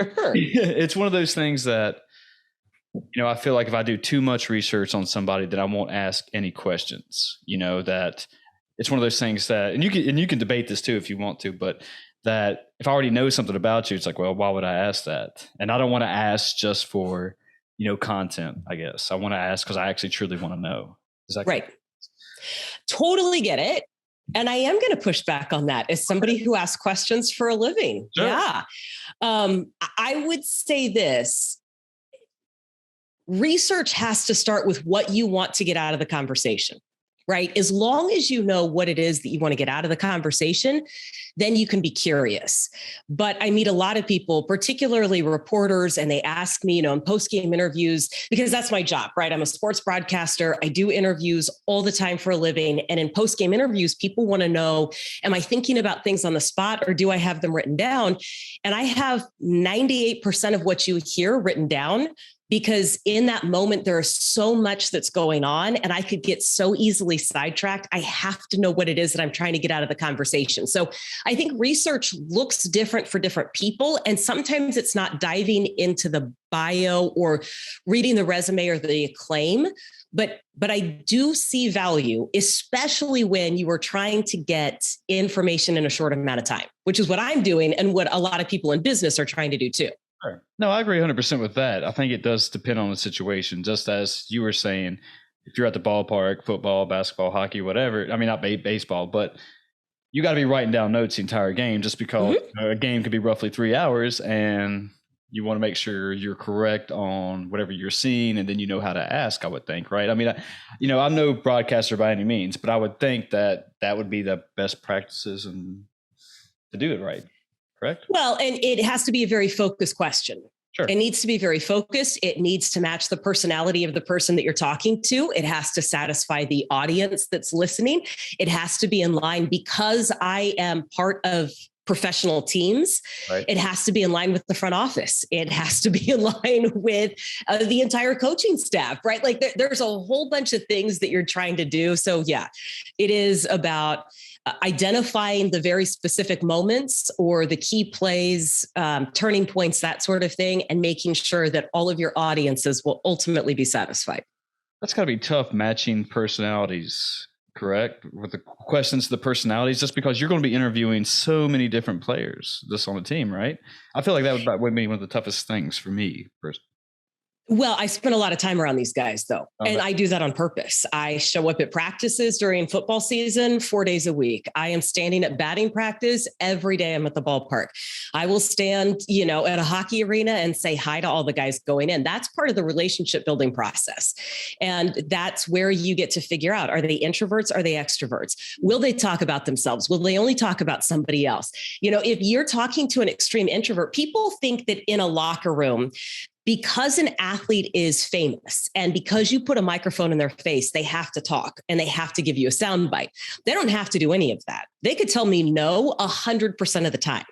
Sure. It's one of those things that, I feel like if I do too much research on somebody, then I won't ask any questions. That it's one of those things that, and you can debate this too if you want to, but that if I already know something about you, it's like, well, why would I ask that? And I don't want to ask just for, content, I guess. I want to ask because I actually truly want to know. Is that right? Totally get it. And I am going to push back on that as somebody who asks questions for a living. Sure. Yeah. I would say this. Research has to start with what you want to get out of the conversation, right? As long as you know what it is that you want to get out of the conversation, then you can be curious. But I meet a lot of people, particularly reporters, and they ask me, in post-game interviews, because that's my job, right? I'm a sports broadcaster. I do interviews all the time for a living. And in post-game interviews, people want to know, am I thinking about things on the spot or do I have them written down? And I have 98% of what you hear written down, because in that moment, there is so much that's going on and I could get so easily sidetracked. I have to know what it is that I'm trying to get out of the conversation. So I think research looks different for different people. And sometimes it's not diving into the bio or reading the resume or the acclaim. But I do see value, especially when you are trying to get information in a short amount of time, which is what I'm doing and what a lot of people in business are trying to do too. Sure. No, I agree 100% with that. I think it does depend on the situation. Just as you were saying, if you're at the ballpark, football, basketball, hockey, whatever, I mean, not baseball, but you got to be writing down notes the entire game just because a game could be roughly 3 hours and you want to make sure you're correct on whatever you're seeing. And then you know how to ask, I would think, right? I mean, I'm no broadcaster by any means, but I would think that would be the best practices and to do it right. Correct? Well, and it has to be a very focused question. Sure. It needs to be very focused. It needs to match the personality of the person that you're talking to. It has to satisfy the audience that's listening. It has to be in line because I am part of professional teams. Right. It has to be in line with the front office. It has to be in line with the entire coaching staff, right? Like there's a whole bunch of things that you're trying to do. So yeah, it is about identifying the very specific moments or the key plays, turning points, that sort of thing, and making sure that all of your audiences will ultimately be satisfied. That's got to be tough matching personalities, correct? With the questions, the personalities, just because you're going to be interviewing so many different players just on the team, right? I feel like that would be one of the toughest things for me personally. Well, I spend a lot of time around these guys, though, and I do that on purpose. I show up at practices during football season 4 days a week. I am standing at batting practice every day. I'm at the ballpark. I will stand, at a hockey arena and say hi to all the guys going in. That's part of the relationship building process. And that's where you get to figure out, are they introverts? Are they extroverts? Will they talk about themselves? Will they only talk about somebody else? If you're talking to an extreme introvert, people think that in a locker room, because an athlete is famous and because you put a microphone in their face, they have to talk and they have to give you a soundbite. They don't have to do any of that. They could tell me no 100% of the time.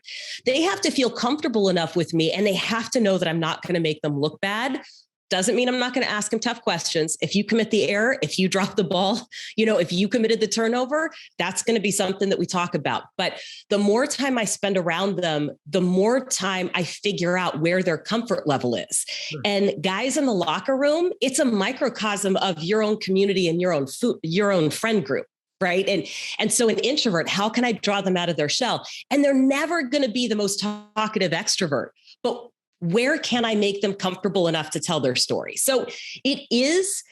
They have to feel comfortable enough with me and they have to know that I'm not going to make them look bad. Doesn't mean I'm not going to ask them tough questions. If you commit the error, if you drop the ball, if you committed the turnover, that's going to be something that we talk about. But the more time I spend around them, the more time I figure out where their comfort level is. Sure. And guys in the locker room, it's a microcosm of your own community and your own friend group. Right. And so an introvert, how can I draw them out of their shell? And they're never going to be the most talkative extrovert, but where can I make them comfortable enough to tell their story? So it is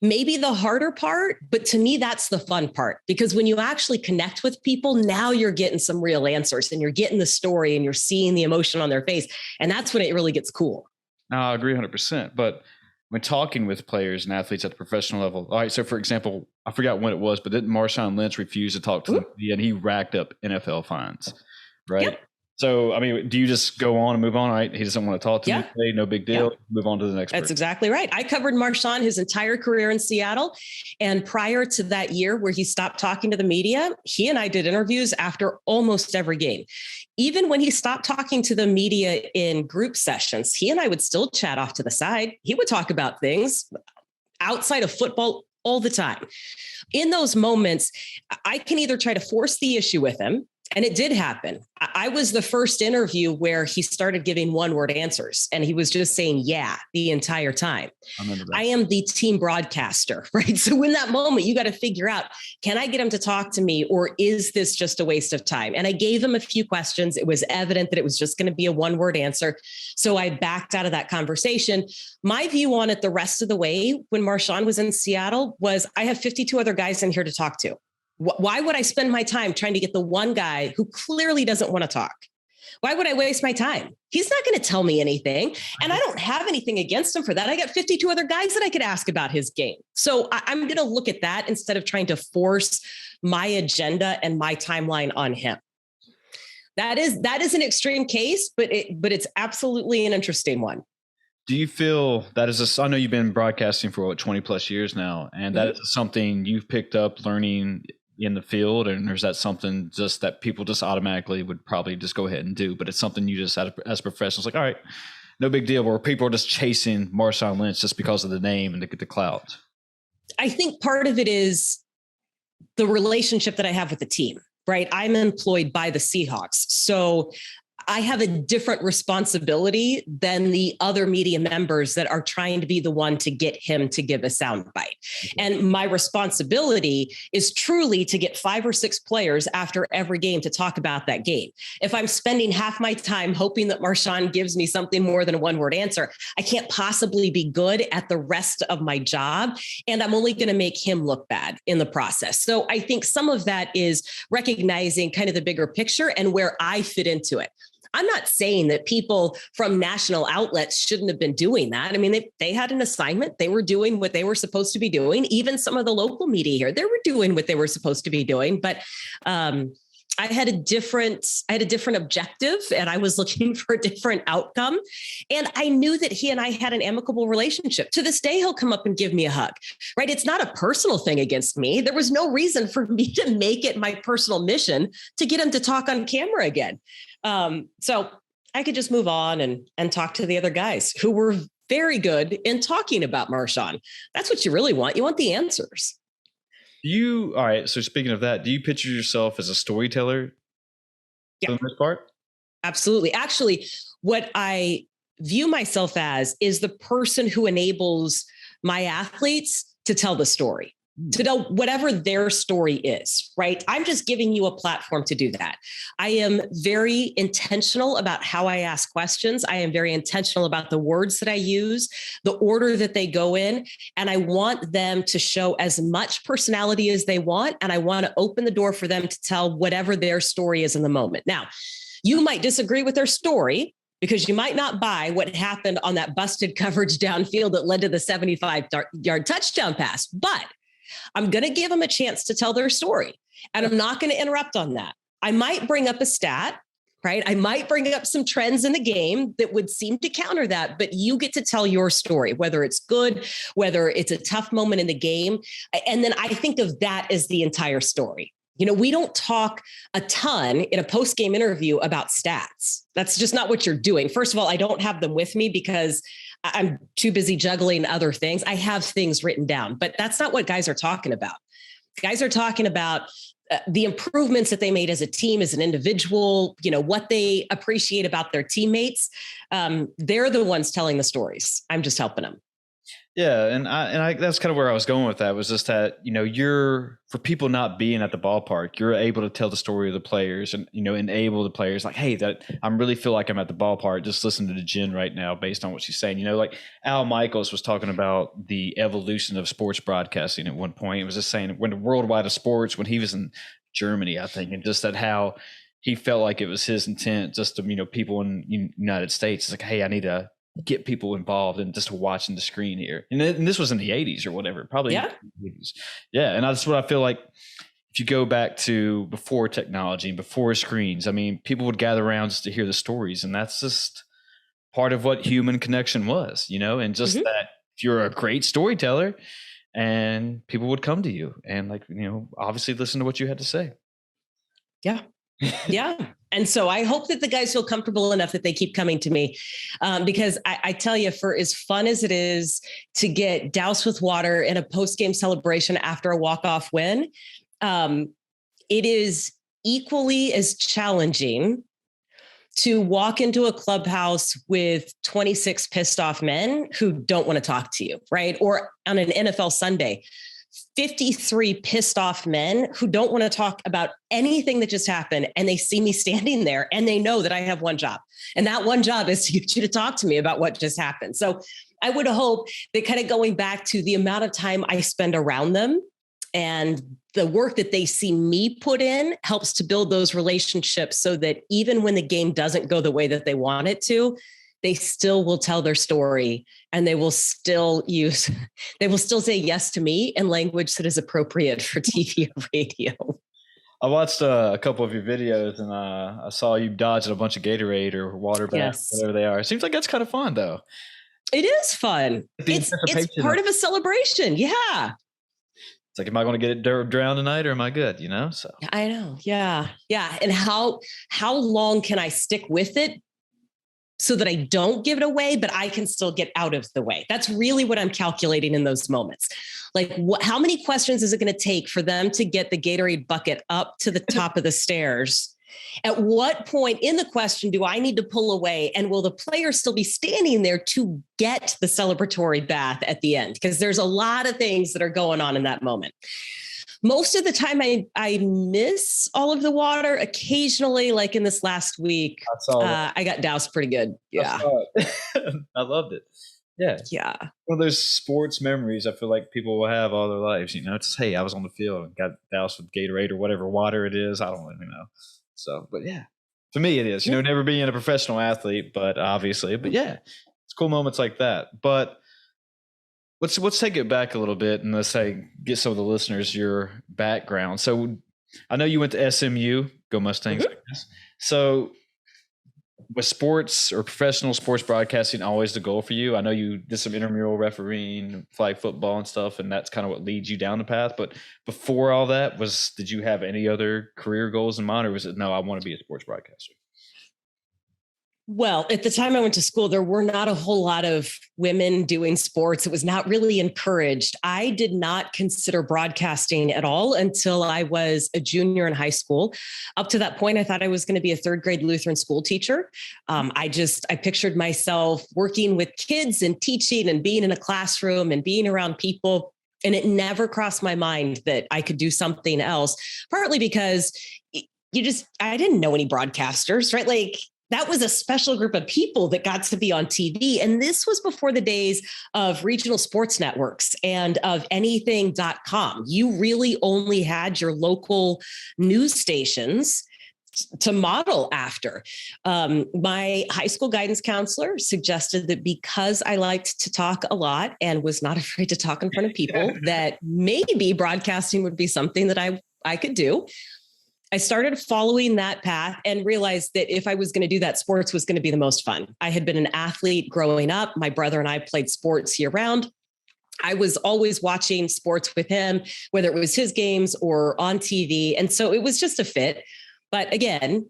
maybe the harder part, but to me, that's the fun part, because when you actually connect with people, now you're getting some real answers and you're getting the story and you're seeing the emotion on their face. And that's when it really gets cool. No, I agree 100%. But when talking with players and athletes at the professional level, all right, so for example, I forgot when it was, but didn't Marshawn Lynch refuse to talk to the media and he racked up NFL fines, right? Yep. So, I mean, do you just go on and move on, right? He doesn't want to talk to me today, no big deal. Yeah. Move on to the next person. That's exactly right. I covered Marshawn his entire career in Seattle. And prior to that year where he stopped talking to the media, he and I did interviews after almost every game. Even when he stopped talking to the media in group sessions, he and I would still chat off to the side. He would talk about things outside of football all the time. In those moments, I can either try to force the issue with him And it did happen. I was the first interview where he started giving one-word answers, and he was just saying, yeah, the entire time. I remember that. I am the team broadcaster, right? So in that moment, you got to figure out, can I get him to talk to me, or is this just a waste of time? And I gave him a few questions. It was evident that it was just going to be a one-word answer. So I backed out of that conversation. My view on it the rest of the way when Marshawn was in Seattle was, I have 52 other guys in here to talk to. Why would I spend my time trying to get the one guy who clearly doesn't want to talk? Why would I waste my time? He's not going to tell me anything. And I don't have anything against him for that. I got 52 other guys that I could ask about his game. So I'm going to look at that instead of trying to force my agenda and my timeline on him. That is an extreme case, but it's absolutely an interesting one. Do you feel that is I know you've been broadcasting for 20 plus years now, and that is something you've picked up learning in the field, and is that something just that people just automatically would probably just go ahead and do, but it's something you just as professionals like, all right, no big deal, where people are just chasing Marshawn Lynch just because of the name and to get the clout? I think part of it is the relationship that I have with the team, right? I'm employed by the Seahawks. So I have a different responsibility than the other media members that are trying to be the one to get him to give a soundbite. And my responsibility is truly to get 5 or 6 players after every game to talk about that game. If I'm spending half my time hoping that Marshawn gives me something more than a one-word answer, I can't possibly be good at the rest of my job. And I'm only going to make him look bad in the process. So I think some of that is recognizing kind of the bigger picture and where I fit into it. I'm not saying that people from national outlets shouldn't have been doing that. I mean, they had an assignment. They were doing what they were supposed to be doing. Even some of the local media here, they were doing what they were supposed to be doing. But I had a different objective, and I was looking for a different outcome. And I knew that he and I had an amicable relationship. To this day, he'll come up and give me a hug, right? It's not a personal thing against me. There was no reason for me to make it my personal mission to get him to talk on camera again. So I could just move on and talk to the other guys who were very good in talking about Marshawn. That's what you really want. You want the answers. All right. So speaking of that, do you picture yourself as a storyteller for the most part? Absolutely. Actually, what I view myself as is the person who enables my athletes to tell the story, to know whatever their story is, right? I'm just giving you a platform to do that. I am very intentional about how I ask questions. I am very intentional about the words that I use, the order that they go in, and I want them to show as much personality as they want, and I want to open the door for them to tell whatever their story is in the moment. Now, you might disagree with their story, because you might not buy what happened on that busted coverage downfield that led to the 75-yard touchdown pass, but I'm going to give them a chance to tell their story, and I'm not going to interrupt on that. I might bring up a stat, right? I might bring up some trends in the game that would seem to counter that, but you get to tell your story, whether it's good, whether it's a tough moment in the game. And then I think of that as the entire story. You know, we don't talk a ton in a post-game interview about stats. That's just not what you're doing. First of all, I don't have them with me because I'm too busy juggling other things. I have things written down, but that's not what guys are talking about. Guys are talking about the improvements that they made as a team, as an individual, you know, what they appreciate about their teammates. They're the ones telling the stories. I'm just helping them. Yeah. And I that's kind of where I was going with that, was just that, you know, for people not being at the ballpark, you're able to tell the story of the players and, you know, enable the players like, hey, that I really feel like I'm at the ballpark. Just listen to Jen right now based on what she's saying. You know, like Al Michaels was talking about the evolution of sports broadcasting at one point. It was just saying when the worldwide of sports, when he was in Germany, I think, and just that how he felt like it was his intent just to, you know, people in the United States. It's like, hey, I need to get people involved and just watching the screen here. And this was in the 80s or whatever, probably. Yeah. The 80s. Yeah. And that's what I feel like. If you go back to before technology and before screens, I mean, people would gather around just to hear the stories. And that's just part of what human connection was, you know, and just that if you're a great storyteller and people would come to you and, like, you know, obviously listen to what you had to say. Yeah. Yeah. And so I hope that the guys feel comfortable enough that they keep coming to me, because I tell you, for as fun as it is to get doused with water in a post-game celebration after a walk-off win, it is equally as challenging to walk into a clubhouse with 26 pissed off men who don't want to talk to you, right? Or on an NFL Sunday, 53 pissed off men who don't want to talk about anything that just happened. And they see me standing there and they know that I have one job. And that one job is to get you to talk to me about what just happened. So I would hope that kind of going back to the amount of time I spend around them and the work that they see me put in helps to build those relationships so that even when the game doesn't go the way that they want it to, they still will tell their story and they will still say yes to me in language that is appropriate for TV or radio. I watched a couple of your videos and I saw you dodging a bunch of Gatorade or water bags, whatever they are. It seems like that's kind of fun though. It is fun. It's part of a celebration. Yeah. It's like, am I going to get it drowned tonight or am I good? You know? So I know. Yeah. Yeah. And how long can I stick with it so that I don't give it away, but I can still get out of the way? That's really what I'm calculating in those moments. Like how many questions is it going to take for them to get the Gatorade bucket up to the top of the stairs? At what point in the question do I need to pull away? And will the player still be standing there to get the celebratory bath at the end? Because there's a lot of things that are going on in that moment. Most of the time I miss all of the water. Occasionally, like in this last week, I got doused pretty good. Yeah. I loved it. Yeah. Yeah. One of those sports memories I feel like people will have all their lives. You know, it's just, hey, I was on the field and got doused with Gatorade or whatever water it is. I don't really know. So, but yeah, to me it is, you know, never being a professional athlete, but obviously, but yeah, it's cool moments like that. But let's take it back a little bit and let's say get some of the listeners your background. So I know you went to SMU, go Mustangs. Mm-hmm. I guess. So was sports or professional sports broadcasting always the goal for you? I know you did some intramural refereeing, flag football and stuff, and that's kind of what leads you down the path. But before all that, did you have any other career goals in mind, or was it, no, I want to be a sports broadcaster? Well, at the time I went to school, there were not a whole lot of women doing sports. It was not really encouraged. I did not consider broadcasting at all until I was a junior in high school. Up to that point, I thought I was going to be a third grade Lutheran school teacher. I pictured myself working with kids and teaching and being in a classroom and being around people. And it never crossed my mind that I could do something else, partly because I didn't know any broadcasters, right? Like, that was a special group of people that got to be on TV. And this was before the days of regional sports networks and of anything.com. You really only had your local news stations to model after. My high school guidance counselor suggested that because I liked to talk a lot and was not afraid to talk in front of people, that maybe broadcasting would be something that I could do. I started following that path and realized that if I was going to do that, sports was going to be the most fun. I had been an athlete growing up. My brother and I played sports year round. I was always watching sports with him, whether it was his games or on TV. And so it was just a fit. But again,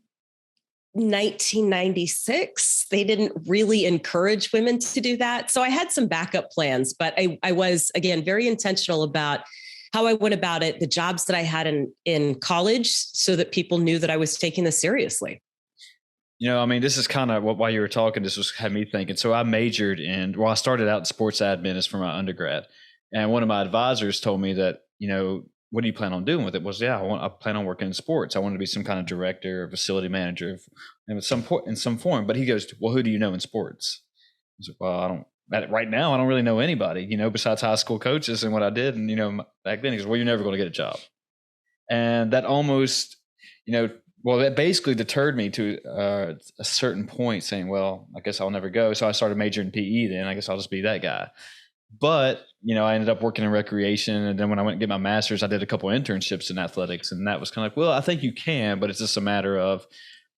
1996, they didn't really encourage women to do that. So I had some backup plans, but I was, again, very intentional about how I went about it, the jobs that I had in college, so that people knew that I was taking this seriously. You know, I mean, this is kind of while you were talking, this had me thinking. So I majored I started out in sports admin as for my undergrad. And one of my advisors told me that, you know, what do you plan on doing with it? I plan on working in sports. I want to be some kind of director or facility manager in some form. But he goes, well, who do you know in sports? I was like, well, right now, I don't really know anybody, you know, besides high school coaches and what I did. And, you know, back then he goes, well, you're never going to get a job. And that almost, you know, that basically deterred me to a certain point, saying, well, I guess I'll never go. So I started majoring in PE then. I guess I'll just be that guy. But, you know, I ended up working in recreation. And then when I went to get my master's, I did a couple of internships in athletics. And that was kind of like, well, I think you can, but it's just a matter of,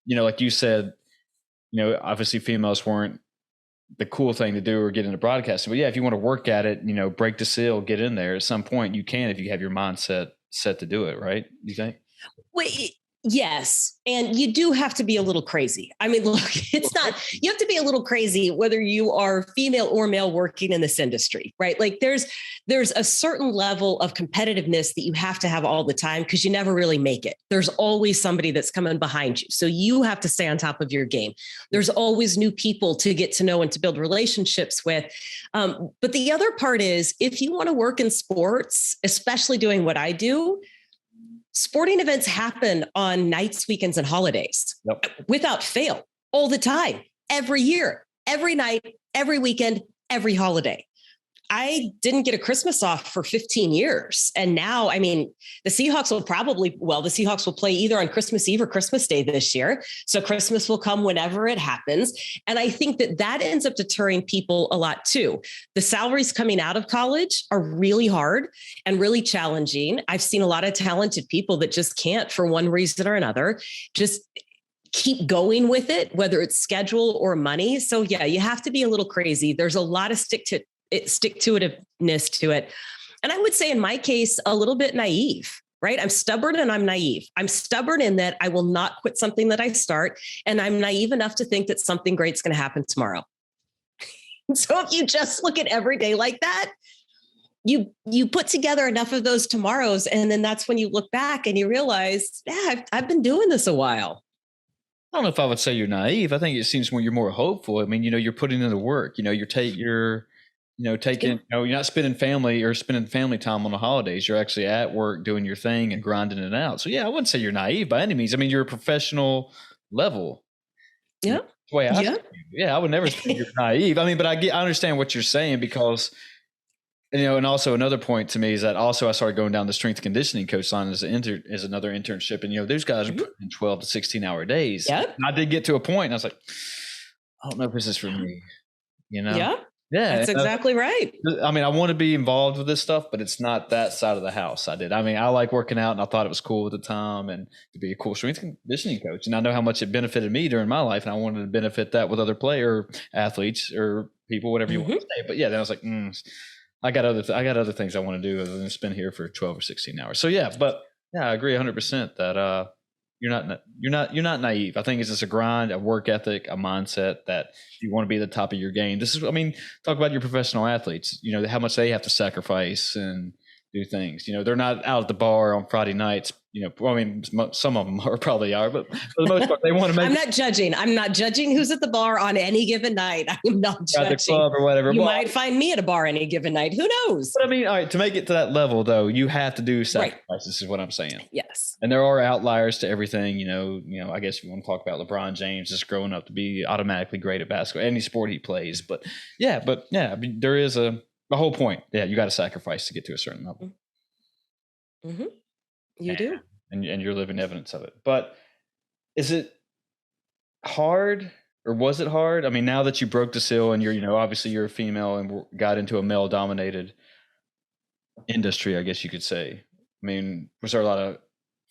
you know, like you said, you know, obviously females weren't the cool thing to do or get into broadcasting. But yeah, if you want to work at it, you know, break the seal, get in there at some point, you can, if you have your mindset set to do it. Right. You think? Wait, Yes. And you do have to be a little crazy. I mean, look, it's not, you have to be a little crazy, whether you are female or male working in this industry, right? Like there's a certain level of competitiveness that you have to have all the time because you never really make it. There's always somebody that's coming behind you. So you have to stay on top of your game. There's always new people to get to know and to build relationships with. But the other part is if you want to work in sports, especially doing what I do, sporting events happen on nights, weekends, and holidays without fail all the time, every year, every night, every weekend, every holiday. I didn't get a Christmas off for 15 years. And now, I mean, the Seahawks will play either on Christmas Eve or Christmas Day this year. So Christmas will come whenever it happens. And I think that ends up deterring people a lot too. The salaries coming out of college are really hard and really challenging. I've seen a lot of talented people that just can't, for one reason or another, just keep going with it, whether it's schedule or money. So yeah, you have to be a little crazy. There's a lot of stick-to-itiveness to it. And I would say in my case, a little bit naive, right? I'm stubborn and I'm naive. I'm stubborn in that I will not quit something that I start. And I'm naive enough to think that something great's going to happen tomorrow. So if you just look at every day like that, you put together enough of those tomorrows. And then that's when you look back and you realize, yeah, I've been doing this a while. I don't know if I would say you're naive. I think it seems when you're more hopeful. I mean, you're putting in the work, you're not spending family time on the holidays. You're actually at work doing your thing and grinding it out. So yeah, I wouldn't say you're naive by any means. I mean, you're a professional level. Yeah. That's the way I see you. Yeah, I would never say you're naive. I mean, but I understand what you're saying because, and also another point to me is that also I started going down the strength conditioning coach line as another internship. And, those guys are putting in 12 to 16 hour days. Yep. I did get to a point and I was like, I don't know if this is for me, Yeah. Yeah, that's exactly right. I mean, I want to be involved with this stuff, but it's not that side of the house. I like working out and I thought it was cool at the time and to be a cool strength conditioning coach. And I know how much it benefited me during my life. And I wanted to benefit that with other athletes or people, whatever you want to say. But yeah, then I was like, I got other things I want to do other than spend here for 12 or 16 hours. So yeah, I agree 100% that, you're not naive. I think it's just a grind, a work ethic, a mindset that you want to be at the top of your game. Talk about your professional athletes, how much they have to sacrifice and do things. They're not out at the bar on Friday nights. Some of them probably are, but for the most part, they want to make. I'm not judging who's at the bar on any given night. I'm not judging. The club or whatever. You might find me at a bar any given night. Who knows? But all right, to make it to that level, though, you have to do sacrifices. Is what I'm saying. Yes. And there are outliers to everything. I guess if you want to talk about LeBron James just growing up to be automatically great at basketball, any sport he plays. But there is the whole point. Yeah, you got to sacrifice to get to a certain level. Mm-hmm. You do. And you're living evidence of it. But is it hard or was it hard? I mean, now that you broke the seal and you're, obviously you're a female and got into a male dominated industry, I guess you could say. I mean, was there a lot of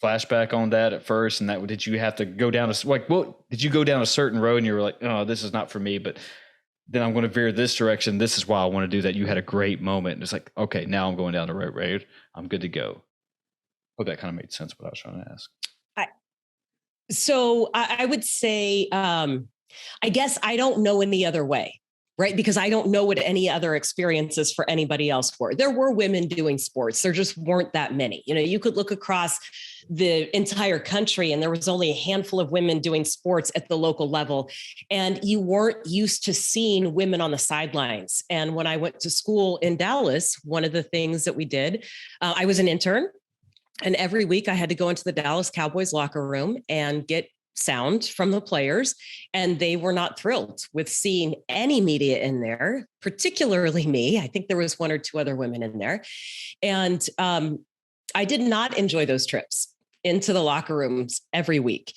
flashback on that at first? And did you have to go down did you go down a certain road and you were like, oh, this is not for me, but then I'm going to veer this direction. This is why I want to do that. You had a great moment. And it's like, okay, now I'm going down the right road. I'm good to go. Hope that kind of made sense what I was trying to ask. So I would say, I guess I don't know any other way, right? Because I don't know what any other experiences for anybody else were. There were women doing sports. There just weren't that many. You could look across the entire country and there was only a handful of women doing sports at the local level. And you weren't used to seeing women on the sidelines. And when I went to school in Dallas, one of the things that we did, I was an intern. And every week I had to go into the Dallas Cowboys locker room and get sound from the players. And they were not thrilled with seeing any media in there, particularly me. I think there was one or two other women in there. And I did not enjoy those trips into the locker rooms every week.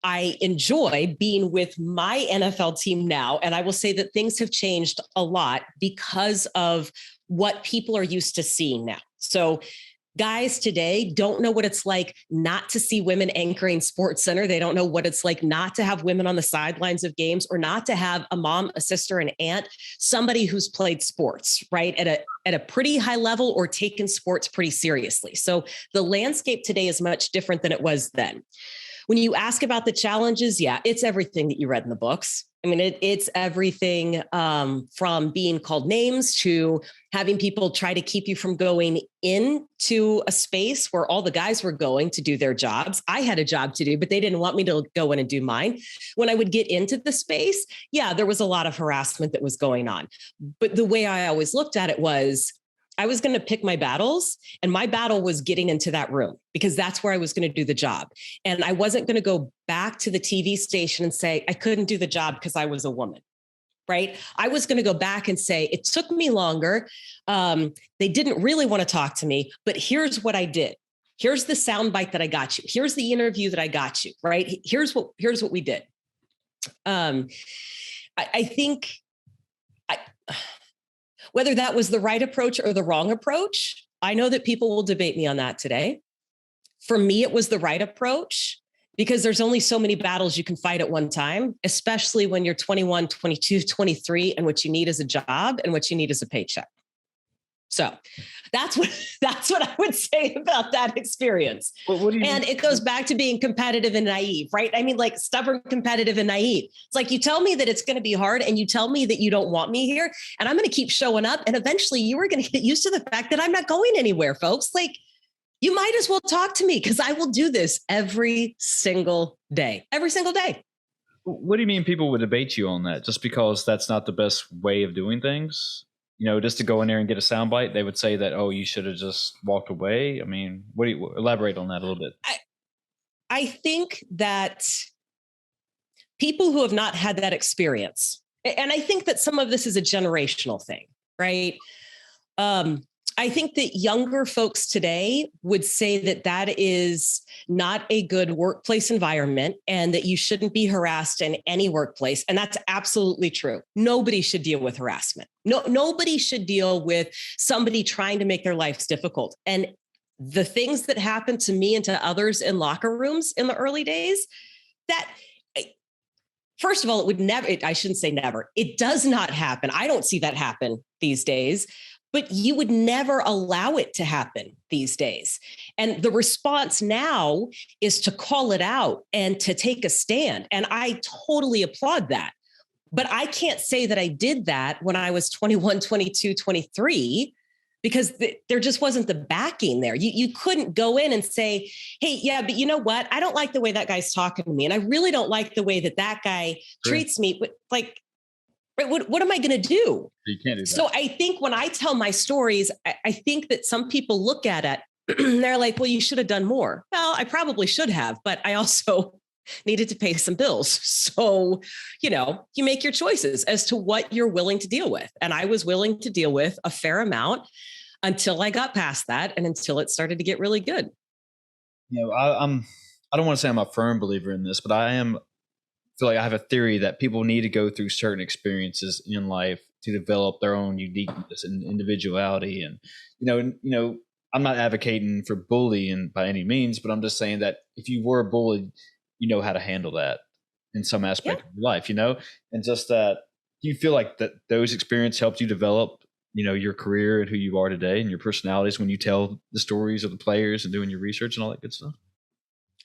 I enjoy being with my NFL team now. And I will say that things have changed a lot because of what people are used to seeing now. So Guys today don't know what it's like not to see women anchoring Sports Center. They don't know what it's like not to have women on the sidelines of games, or not to have a mom, a sister, an aunt, somebody who's played sports, right, at a pretty high level or taken sports pretty seriously. So the landscape today is much different than it was then. When you ask about the challenges, yeah, it's everything that you read in the books. I mean, it's everything from being called names to having people try to keep you from going into a space where all the guys were going to do their jobs. I had a job to do, but they didn't want me to go in and do mine. When I would get into the space, yeah, there was a lot of harassment that was going on. But the way I always looked at it was, I was going to pick my battles, and my battle was getting into that room because that's where I was going to do the job. And I wasn't going to go back to the TV station and say, I couldn't do the job because I was a woman, right? I was going to go back and say, it took me longer. They didn't really want to talk to me, but here's what I did. Here's the soundbite that I got you. Here's the interview that I got you, right? Here's what we did. I think whether that was the right approach or the wrong approach, I know that people will debate me on that today. For me, it was the right approach because there's only so many battles you can fight at one time, especially when you're 21, 22, 23, and what you need is a job and what you need is a paycheck. So that's what I would say about that experience. What do you and mean? It goes back to being competitive and naive, right? I mean, like stubborn, competitive, and naive. It's like you tell me that it's going to be hard and you tell me that you don't want me here, and I'm going to keep showing up. And eventually you are going to get used to the fact that I'm not going anywhere, folks. Like, you might as well talk to me because I will do this every single day. What do you mean people would debate you on that? Just because that's not the best way of doing things? You know, just to go in there and get a soundbite, they would say that, oh, you should have just walked away. I mean, what do you elaborate on that a little bit? I think that people who have not had that experience, and I think that some of this is a generational thing, right? I think that younger folks today would say that that is not a good workplace environment and that you shouldn't be harassed in any workplace. And that's absolutely true. Nobody should deal with harassment. Nobody should deal with somebody trying to make their lives difficult. And the things that happened to me and to others in locker rooms in the early days, that first of all, it would never, I shouldn't say never. It does not happen. I don't see that happen these days. But you would never allow it to happen these days. And the response now is to call it out and to take a stand. And I totally applaud that. But I can't say that I did that when I was 21, 22, 23, because there just wasn't the backing there. You couldn't go in and say, hey, yeah, but you know what? I don't like the way that guy's talking to me. And I really don't like the way that guy treats me. But like, what am I going to do? You can't do that. So I think when I tell my stories, I think that some people look at it and they're like, well, you should have done more. Well, I probably should have, but I also needed to pay some bills. So, you make your choices as to what you're willing to deal with. And I was willing to deal with a fair amount until I got past that and until it started to get really good. I don't want to say I'm a firm believer in this, but feel like I have a theory that people need to go through certain experiences in life to develop their own uniqueness and individuality. And, I'm not advocating for bullying by any means, but I'm just saying that if you were bullied, you know how to handle that in some aspect of your life, and just that do you feel like that those experiences helped you develop, your career and who you are today and your personalities when you tell the stories of the players and doing your research and all that good stuff?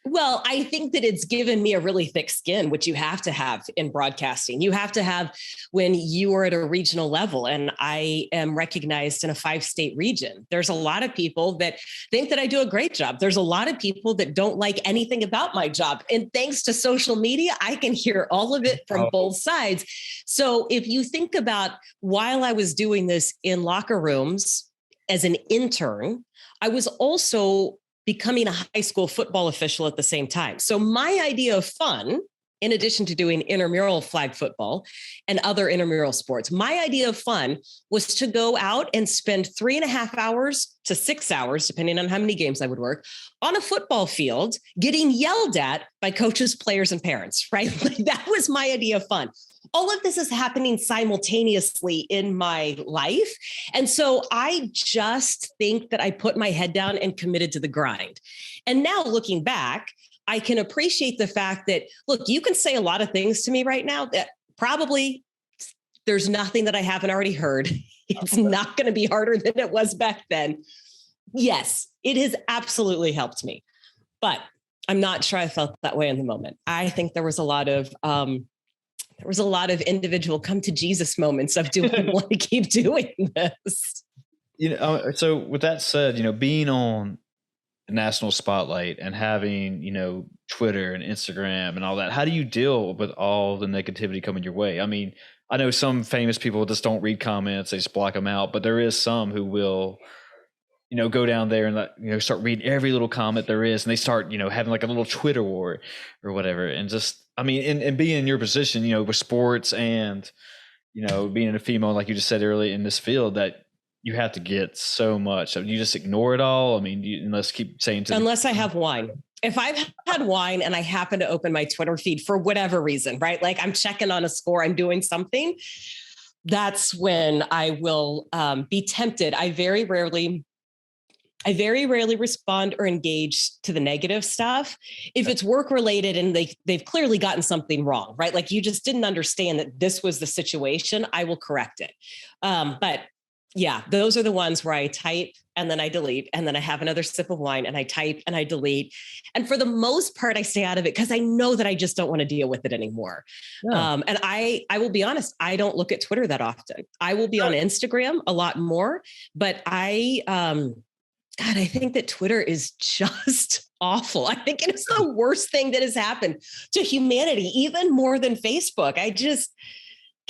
Well, I think that it's given me a really thick skin, which you have to have in broadcasting. You have to have when you are at a regional level, and I am recognized in a 5-state region. There's a lot of people that think that I do a great job. There's a lot of people that don't like anything about my job. And thanks to social media, I can hear all of it from both sides. So if you think about while I was doing this in locker rooms as an intern, I was also becoming a high school football official at the same time. So my idea of fun in addition to doing intramural flag football and other intramural sports. My idea of fun was to go out and spend 3.5 hours to 6 hours, depending on how many games I would work, on a football field, getting yelled at by coaches, players, and parents, right? Like, that was my idea of fun. All of this is happening simultaneously in my life. And so I just think that I put my head down and committed to the grind. And now looking back, I can appreciate the fact that, look, you can say a lot of things to me right now that probably there's nothing that I haven't already heard. It's not going to be harder than it was back then. Yes, it has absolutely helped me, but I'm not sure I felt that way in the moment. I think there was a lot of individual come to Jesus moments of, do I want to keep doing this? So with that said, being on national spotlight and having, Twitter and Instagram and all that, how do you deal with all the negativity coming your way? I mean, I know some famous people just don't read comments, they just block them out, but there is some who will, go down there and start reading every little comment there is, and they start, having like a little Twitter war or whatever. And just, I mean, and being in your position, with sports and, being a female, like you just said earlier in this field, that you have to get so much. You just ignore it all. I mean, unless keep saying unless I have wine. If I've had wine and I happen to open my Twitter feed for whatever reason, right? Like I'm checking on a score, I'm doing something. That's when I will be tempted. I very rarely respond or engage to the negative stuff. If it's work related and they've clearly gotten something wrong, right? Like you just didn't understand that this was the situation, I will correct it. But yeah, those are the ones where I type and then I delete, and then I have another sip of wine and I type and I delete. And for the most part, I stay out of it because I know that I just don't want to deal with it anymore. Yeah. And I will be honest, I don't look at Twitter that often. I will be on Instagram a lot more, but I think that Twitter is just awful. I think it is the worst thing that has happened to humanity, even more than Facebook.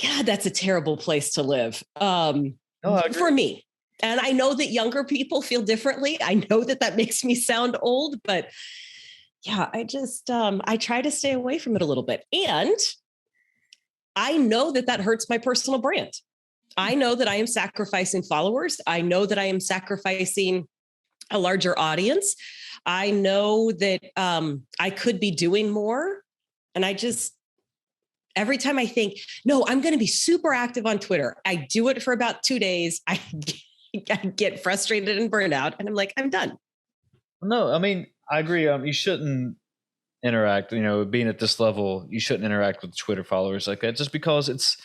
God, that's a terrible place to live. For me. And I know that younger people feel differently. I know that makes me sound old, but yeah, I try to stay away from it a little bit. And I know that hurts my personal brand. I know that I am sacrificing followers. I know that I am sacrificing a larger audience. I know that I could be doing more. And every time I think, no, I'm going to be super active on Twitter, I do it for about 2 days. I get frustrated and burned out, and I'm like, I'm done. No, I mean, I agree. You shouldn't interact, being at this level, you shouldn't interact with Twitter followers like that, just because it's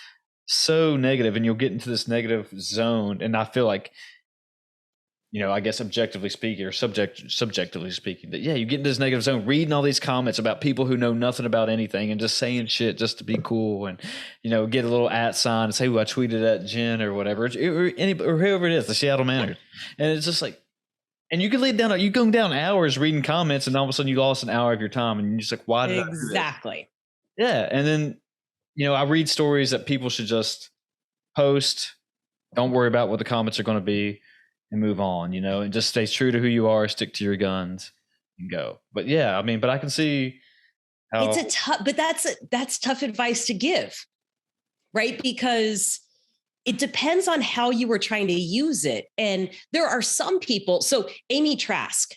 so negative and you'll get into this negative zone. And I feel like, I guess objectively speaking or subjectively speaking, that, yeah, you get into this negative zone, reading all these comments about people who know nothing about anything and just saying shit just to be cool and, get a little @ sign and say, I tweeted at Jen or whatever, or whoever it is, the Seattle Manners. And it's just like, and you can you go down hours reading comments and all of a sudden you lost an hour of your time and you're just like, why did exactly. Yeah. And then, I read stories that people should just post, don't worry about what the comments are going to be, and move on, and just stay true to who you are, stick to your guns and go. But yeah, I mean, but I can see how but that's tough advice to give, right? Because it depends on how you were trying to use it. And there are some people. So Amy Trask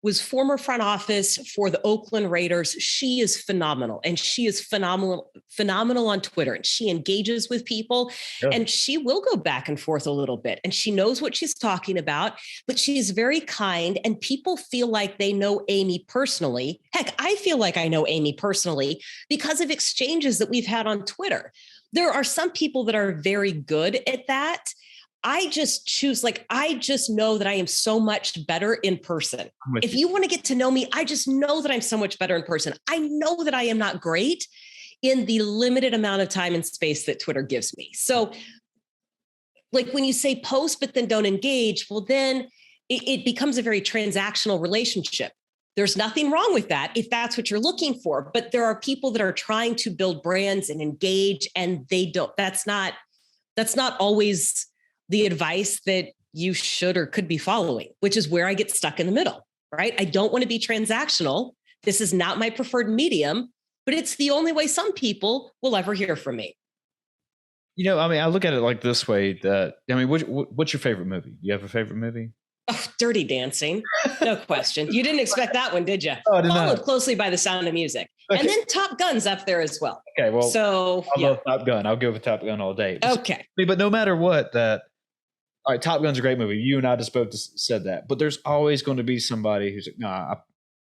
was former front office for the Oakland Raiders. She is phenomenal. And she is phenomenal on Twitter. And she engages with people. Yep. And she will go back and forth a little bit. And she knows what she's talking about, but she is very kind. And people feel like they know Amy personally. Heck, I feel like I know Amy personally because of exchanges that we've had on Twitter. There are some people that are very good at that. I just know that I am so much better in person. If you want to get to know me, I just know that I'm so much better in person. I know that I am not great in the limited amount of time and space that Twitter gives me. So like when you say post, but then don't engage, well, then it becomes a very transactional relationship. There's nothing wrong with that if that's what you're looking for. But there are people that are trying to build brands and engage, and they don't. That's not always the advice that you should or could be following, which is where I get stuck in the middle, right? I don't want to be transactional. This is not my preferred medium, but it's the only way some people will ever hear from me. I mean, I look at it like this way what's your favorite movie? You have a favorite movie? Oh, Dirty Dancing. No question. You didn't expect that one, did you? Oh, I did not. Followed closely by The Sound of Music. Okay. And then Top Gun's up there as well. Okay, well, so I love Top Gun. I'll go with Top Gun all day. Okay. But no matter what, all right, Top Gun's a great movie. You and I just both said that. But there's always going to be somebody who's like, nah,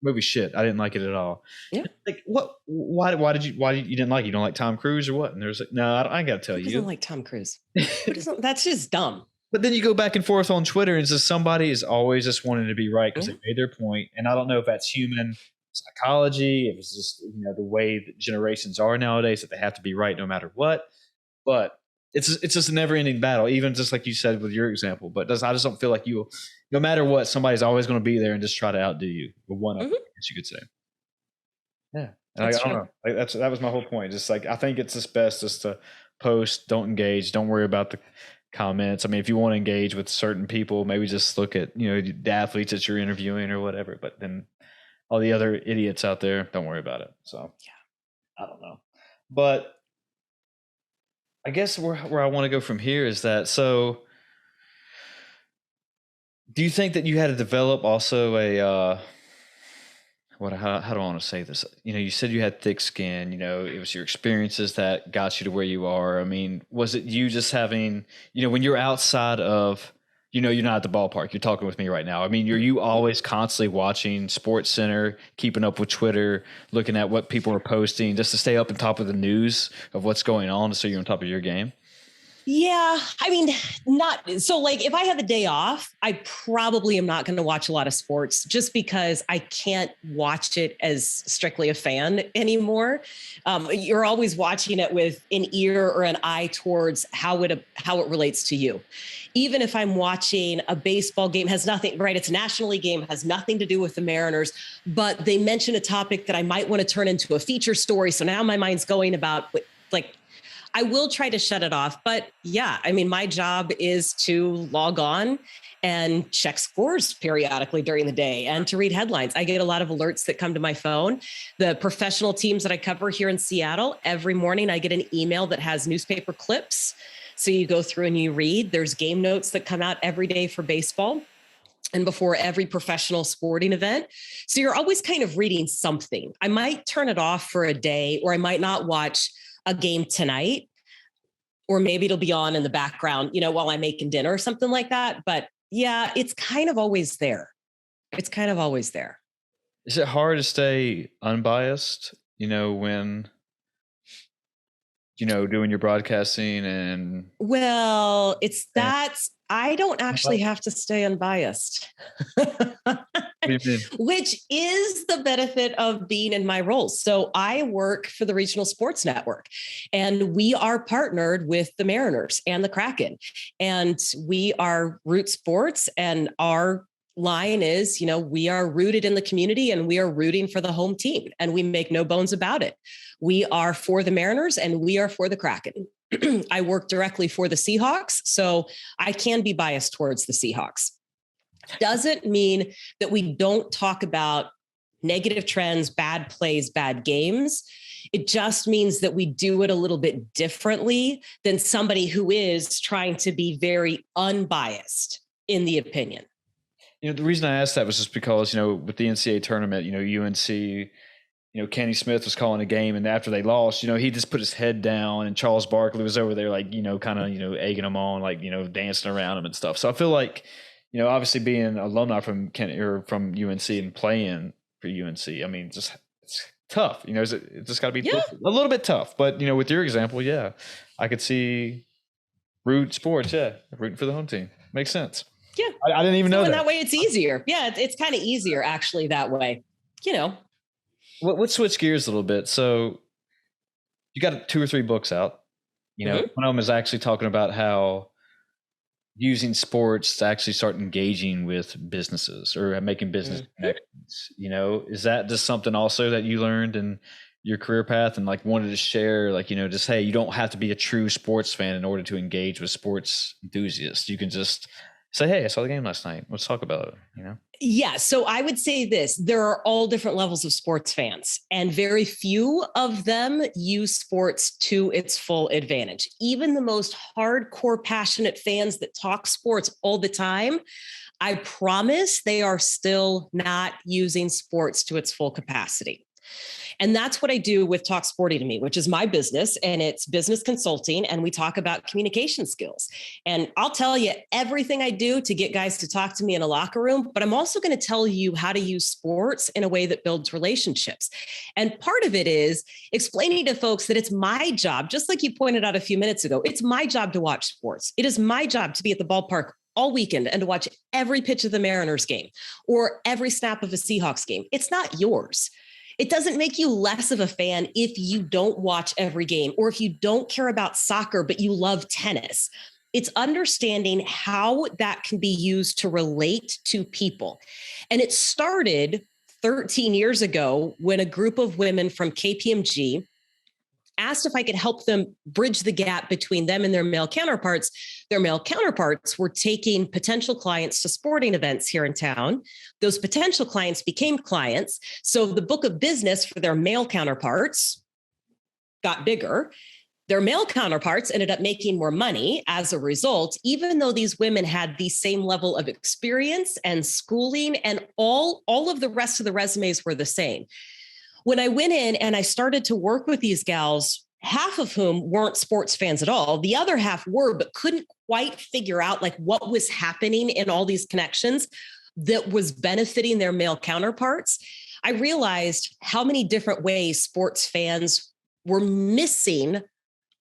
movie shit. I didn't like it at all. Yeah. Like, what? Why did you didn't like it? You don't like Tom Cruise or what? And there's like, no, I got to tell you. I don't like Tom Cruise. That's just dumb. But then you go back and forth on Twitter and says somebody is always just wanting to be right because they made their point. And I don't know if that's human psychology, if it's just the way that generations are nowadays, that they have to be right no matter what. But it's just a never-ending battle, even just like you said with your example. But I just don't feel like no matter what, somebody's always going to be there and just try to outdo you or one up, I guess you could say. Yeah, and I don't know. Like that was my whole point. Just like I think it's just best just to post, don't engage, don't worry about the comments. I mean, if you want to engage with certain people, maybe just look at the athletes that you're interviewing or whatever. But then all the other idiots out there, don't worry about it. So yeah, I don't know. But I guess where I want to go from here is that. So, do you think that you had to develop also a how do I want to say this? You said you had thick skin. It was your experiences that got you to where you are. I mean, was it you just having, when you're outside of, you're not at the ballpark, you're talking with me right now. I mean, are you always constantly watching Sports Center, keeping up with Twitter, looking at what people are posting just to stay up on top of the news of what's going on so you're on top of your game? Yeah. I mean, like if I have a day off, I probably am not going to watch a lot of sports just because I can't watch it as strictly a fan anymore. You're always watching it with an ear or an eye towards how it relates to you. Even if I'm watching a baseball game, has nothing, right? It's a National League game, has nothing to do with the Mariners, but they mention a topic that I might want to turn into a feature story. So now my mind's going about I will try to shut it off. But yeah, I mean, my job is to log on and check scores periodically during the day and to read headlines. I get a lot of alerts that come to my phone. The professional teams that I cover here in Seattle, every morning I get an email that has newspaper clips. So you go through and you read. There's game notes that come out every day for baseball and before every professional sporting event. So you're always kind of reading something. I might turn it off for a day, or I might not watch a game tonight, or maybe it'll be on in the background, while I'm making dinner or something like that. But yeah, it's kind of always there. Is it hard to stay unbiased, when, doing your broadcasting and? Well, I don't actually have to stay unbiased, which is the benefit of being in my roles. So I work for the Regional Sports Network, and we are partnered with the Mariners and the Kraken, and we are Root Sports, and our line is, we are rooted in the community and we are rooting for the home team, and we make no bones about it. We are for the Mariners and we are for the Kraken. I work directly for the Seahawks, so I can be biased towards the Seahawks. Doesn't mean that we don't talk about negative trends, bad plays, bad games. It just means that we do it a little bit differently than somebody who is trying to be very unbiased in the opinion. The reason I asked that was just because, with the NCAA tournament, UNC, Kenny Smith was calling a game, and after they lost, he just put his head down, and Charles Barkley was over there, like, kind of, egging him on, like, dancing around him and stuff. So I feel like, obviously being alumni from from UNC and playing for UNC, I mean, it's tough, it just got to be a little bit tough. But, with your example, yeah, I could see Root Sports, rooting for the home team. Makes sense. Yeah. I didn't even know that. And that way it's easier. Yeah, it's kind of easier actually that way, Let's switch gears a little bit. So you got 2 or 3 books out. One of them is actually talking about how using sports to actually start engaging with businesses or making business connections. Is that just something also that you learned in your career path and like wanted to share, like, just, hey, you don't have to be a true sports fan in order to engage with sports enthusiasts. You can just say, hey, I saw the game last night. Let's talk about it. Yeah. So I would say this, there are all different levels of sports fans, and very few of them use sports to its full advantage. Even the most hardcore, passionate fans that talk sports all the time, I promise they are still not using sports to its full capacity. And that's what I do with Talk Sporty to me, which is my business, and it's business consulting. And we talk about communication skills. And I'll tell you everything I do to get guys to talk to me in a locker room, but I'm also going to tell you how to use sports in a way that builds relationships. And part of it is explaining to folks that it's my job, just like you pointed out a few minutes ago, it's my job to watch sports. It is my job to be at the ballpark all weekend and to watch every pitch of the Mariners game or every snap of a Seahawks game. It's not yours. It doesn't make you less of a fan if you don't watch every game or if you don't care about soccer, but you love tennis. It's understanding how that can be used to relate to people. And it started 13 years ago when a group of women from KPMG asked if I could help them bridge the gap between them and their male counterparts. Their male counterparts were taking potential clients to sporting events here in town. Those potential clients became clients. So the book of business for their male counterparts got bigger. Their male counterparts ended up making more money as a result, even though these women had the same level of experience and schooling, and all of the rest of the resumes were the same. When I went in and I started to work with these gals, half of whom weren't sports fans at all, the other half were, but couldn't quite figure out like what was happening in all these connections that was benefiting their male counterparts. I realized how many different ways sports fans were missing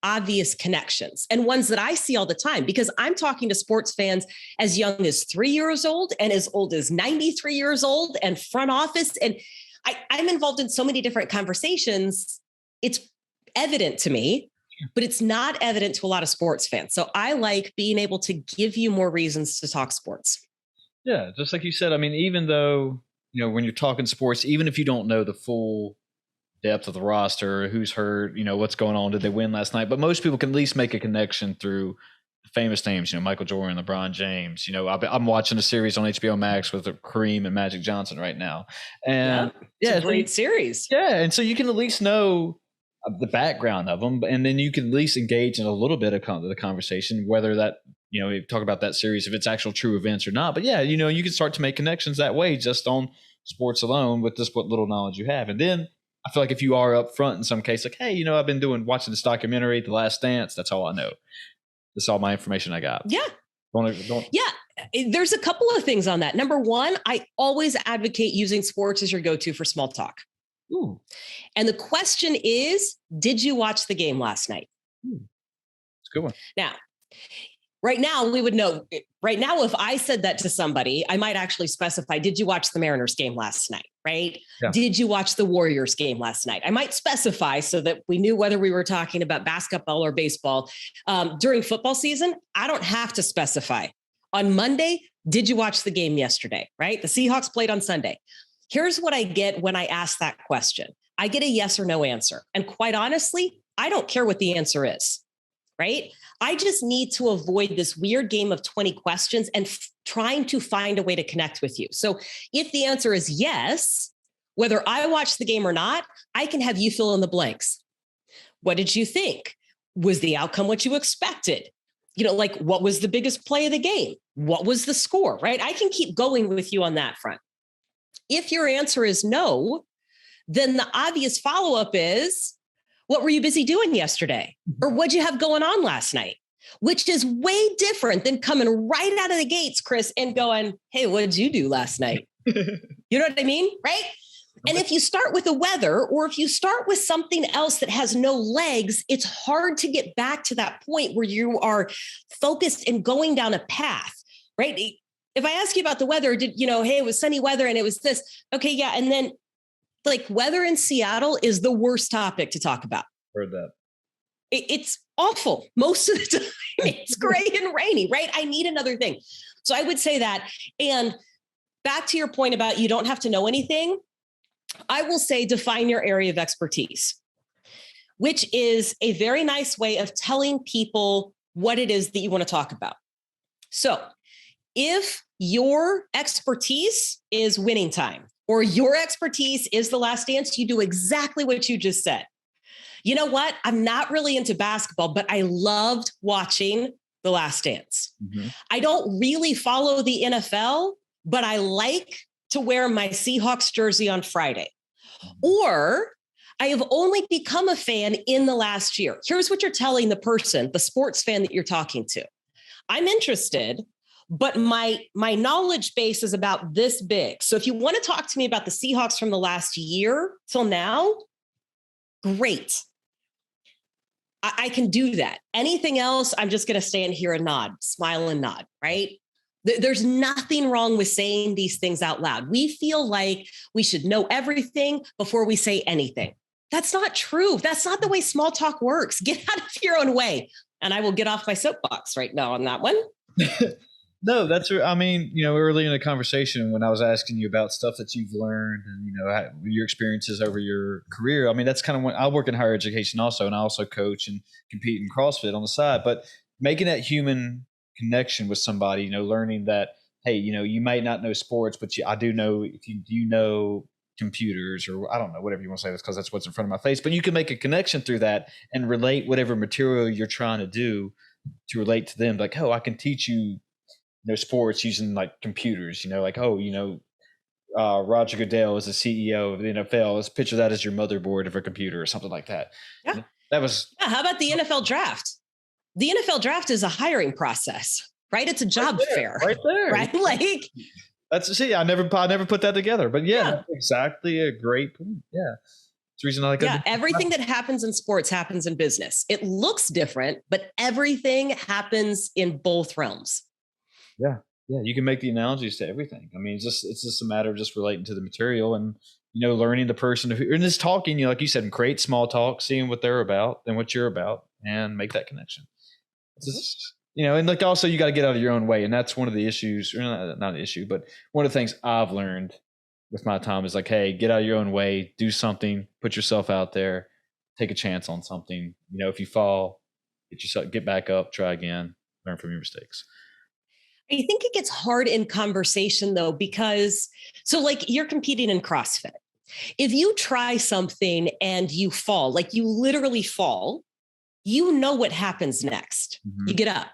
obvious connections, and ones that I see all the time, because I'm talking to sports fans as young as 3 years old and as old as 93 years old, and front office. And I'm involved in so many different conversations. It's evident to me, but it's not evident to a lot of sports fans. So I like being able to give you more reasons to talk sports. Yeah, just like you said, I mean, even though, when you're talking sports, even if you don't know the full depth of the roster, who's hurt, what's going on, did they win last night? But most people can at least make a connection through famous names, Michael Jordan, LeBron James. I'm watching a series on HBO Max with Kareem and Magic Johnson right now, and it's a great series. Yeah, and so you can at least know the background of them, and then you can at least engage in a little bit of the conversation, whether that we talk about that series if it's actual true events or not. But yeah, you can start to make connections that way just on sports alone with just what little knowledge you have, and then I feel like if you are up front in some case, like, hey, I've been watching this documentary, The Last Dance. That's all I know. That's all my information I got. Yeah. Yeah. There's a couple of things on that. Number one, I always advocate using sports as your go-to for small talk. Ooh. And the question is, did you watch the game last night? It's a good one. Now, right now, we would know. Right now, if I said that to somebody, I might actually specify, did you watch the Mariners game last night? Right? Yeah. Did you watch the Warriors game last night? I might specify so that we knew whether we were talking about basketball or baseball. During football season, I don't have to specify. On Monday, did you watch the game yesterday? Right? The Seahawks played on Sunday. Here's what I get when I ask that question. I get a yes or no answer. And quite honestly, I don't care what the answer is. Right? I just need to avoid this weird game of 20 questions and trying to find a way to connect with you. So if the answer is yes, whether I watched the game or not, I can have you fill in the blanks. What did you think? Was the outcome what you expected? Like, what was the biggest play of the game? What was the score, right? I can keep going with you on that front. If your answer is no, then the obvious follow-up is, what were you busy doing yesterday? Or what'd you have going on last night? Which is way different than coming right out of the gates, Chris, and going, hey, what did you do last night? You know what I mean? Right? And if you start with the weather, or if you start with something else that has no legs, it's hard to get back to that point where you are focused and going down a path, right? If I ask you about the weather, hey, it was sunny weather and it was this. Okay, yeah. And then like weather in Seattle is the worst topic to talk about. Heard that. It's awful most of the time. It's gray and rainy, right? I need another thing. So I would say that. And back to your point about you don't have to know anything. I will say define your area of expertise, which is a very nice way of telling people what it is that you want to talk about. So if your expertise is winning time, or your expertise is the last dance, you do exactly what you just said. You know what? I'm not really into basketball, but I loved watching The Last Dance. Mm-hmm. I don't really follow the NFL, but I like to wear my Seahawks jersey on Friday. Or I have only become a fan in the last year. Here's what you're telling the person, the sports fan that you're talking to. I'm interested, but my knowledge base is about this big. So if you want to talk to me about the Seahawks from the last year till now, great. I can do that. Anything else, I'm just going to stand here and nod, smile and nod, right? There's nothing wrong with saying these things out loud. We feel like we should know everything before we say anything. That's not true. That's not the way small talk works. Get out of your own way. And I will get off my soapbox right now on that one. No, that's, I mean, early in the conversation when I was asking you about stuff that you've learned and, your experiences over your career, I mean, that's kind of when I work in higher education also, and I also coach and compete in CrossFit on the side, but making that human connection with somebody, learning that, hey, you might not know sports, but I do know if you do know computers, or I don't know, whatever you want to say, because that's what's in front of my face, but you can make a connection through that and relate whatever material you're trying to do to relate to them. Like, oh, I can teach you sports using like computers, Roger Goodell is the CEO of the NFL. Let's picture that as your motherboard of a computer or something like that. Yeah. That was. Yeah. How about the NFL draft? The NFL draft is a hiring process, right? It's a job fair. Right there. Right? Like I never put that together, but that's exactly a great point. Yeah. It's the reason I like everything that happens in sports happens in business. It looks different, but everything happens in both realms. Yeah. Yeah. You can make the analogies to everything. I mean, it's just a matter of just relating to the material and, learning the person and just talking, like you said, and create small talk, seeing what they're about and what you're about and make that connection. It's just, and like also you got to get out of your own way. And that's one of the issues, or not an issue, but one of the things I've learned with my time is like, hey, get out of your own way, do something, put yourself out there, take a chance on something. If you fall, get back up, try again, learn from your mistakes. I think it gets hard in conversation though, because like you're competing in CrossFit. If you try something and you fall, like you literally fall, what happens next. Mm-hmm. You get up,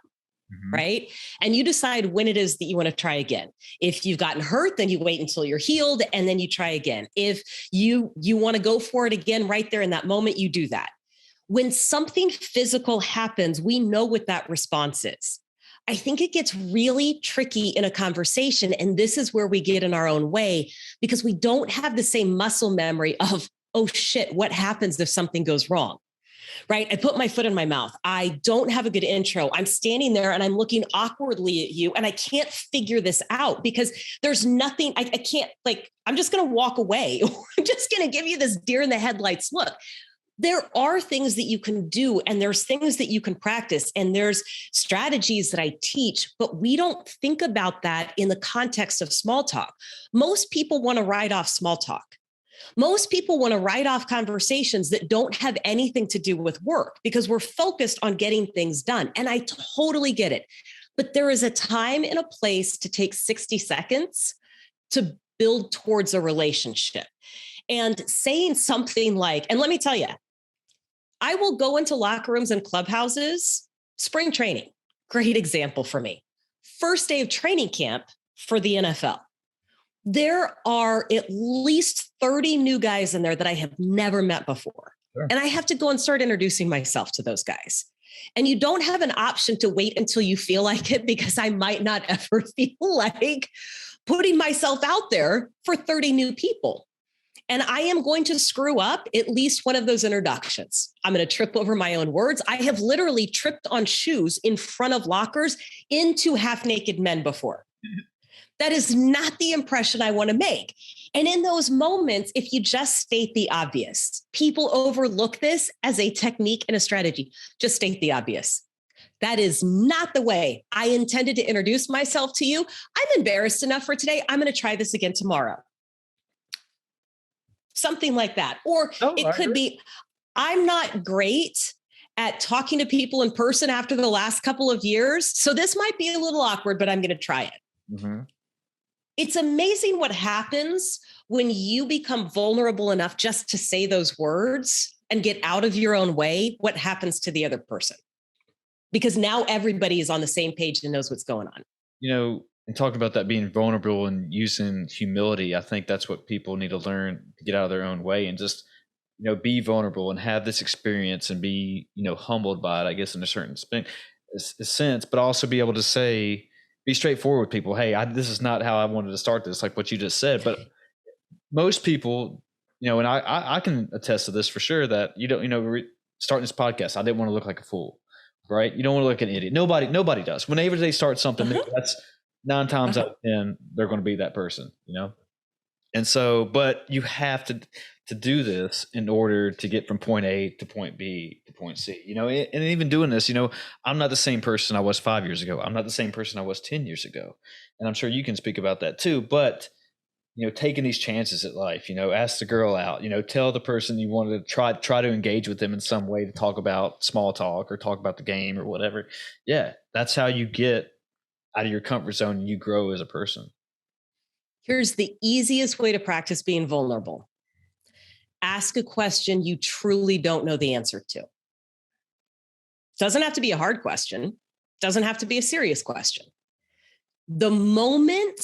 mm-hmm. right? And you decide when it is that you want to try again. If you've gotten hurt, then you wait until you're healed and then you try again. If you want to go for it again right there in that moment, you do that. When something physical happens, we know what that response is. I think it gets really tricky in a conversation. And this is where we get in our own way because we don't have the same muscle memory of, oh shit, what happens if something goes wrong? Right? I put my foot in my mouth. I don't have a good intro. I'm standing there and I'm looking awkwardly at you and I can't figure this out because there's nothing, I can't I'm just going to walk away. I'm just going to give you this deer in the headlights look. There are things that you can do and there's things that you can practice and there's strategies that I teach, but we don't think about that in the context of small talk. Most people want to write off small talk. Most people want to write off conversations that don't have anything to do with work because we're focused on getting things done. And I totally get it. But there is a time and a place to take 60 seconds to build towards a relationship. And saying something like, and let me tell you, I will go into locker rooms and clubhouses, spring training, great example for me. First day of training camp for the NFL. There are at least 30 new guys in there that I have never met before. Sure. And I have to go and start introducing myself to those guys. And you don't have an option to wait until you feel like it because I might not ever feel like putting myself out there for 30 new people. And I am going to screw up at least one of those introductions. I'm going to trip over my own words. I have literally tripped on shoes in front of lockers into half-naked men before. That is not the impression I want to make. And in those moments, if you just state the obvious, people overlook this as a technique and a strategy. Just state the obvious. That is not the way I intended to introduce myself to you. I'm embarrassed enough for today. I'm going to try this again tomorrow. Something like that. Or it could be, I'm not great at talking to people in person after the last couple of years. So this might be a little awkward, but I'm going to try it. Mm-hmm. It's amazing what happens when you become vulnerable enough just to say those words and get out of your own way, what happens to the other person. Because now everybody is on the same page and knows what's going on. And talking about that being vulnerable and using humility, I think that's what people need to learn to get out of their own way and just, be vulnerable and have this experience and be, humbled by it, I guess, in a certain sense, but also be able to say, be straightforward with people. Hey, this is not how I wanted to start this, like what you just said. But most people, and I can attest to this for sure, that starting this podcast, I didn't want to look like a fool, right? You don't want to look like an idiot. Nobody does. Whenever they start something new, that's 9 times out of 10, they're going to be that person, And so, but you have to do this in order to get from point A to point B to point C, and even doing this, I'm not the same person I was 5 years ago. I'm not the same person I was 10 years ago. And I'm sure you can speak about that too, but taking these chances at life, ask the girl out, tell the person you want to try to engage with them in some way to talk about small talk or talk about the game or whatever. Yeah. That's how you get out of your comfort zone and you grow as a person. Here's the easiest way to practice being vulnerable. Ask a question you truly don't know the answer to. Doesn't have to be a hard question. Doesn't have to be a serious question. The moment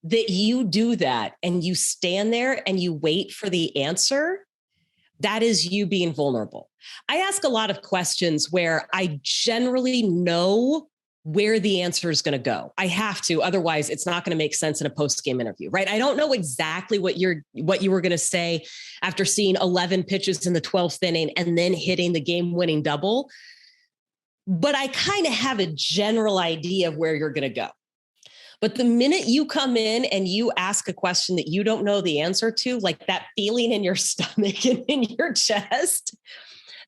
that you do that and you stand there and you wait for the answer, that is you being vulnerable. I ask a lot of questions where I generally know where the answer is going to go. I have to, otherwise it's not going to make sense in a post-game interview, right? I don't know exactly what you were going to say after seeing 11 pitches in the 12th inning and then hitting the game-winning double, but I kind of have a general idea of where you're going to go. But the minute you come in and you ask a question that you don't know the answer to, like that feeling in your stomach and in your chest,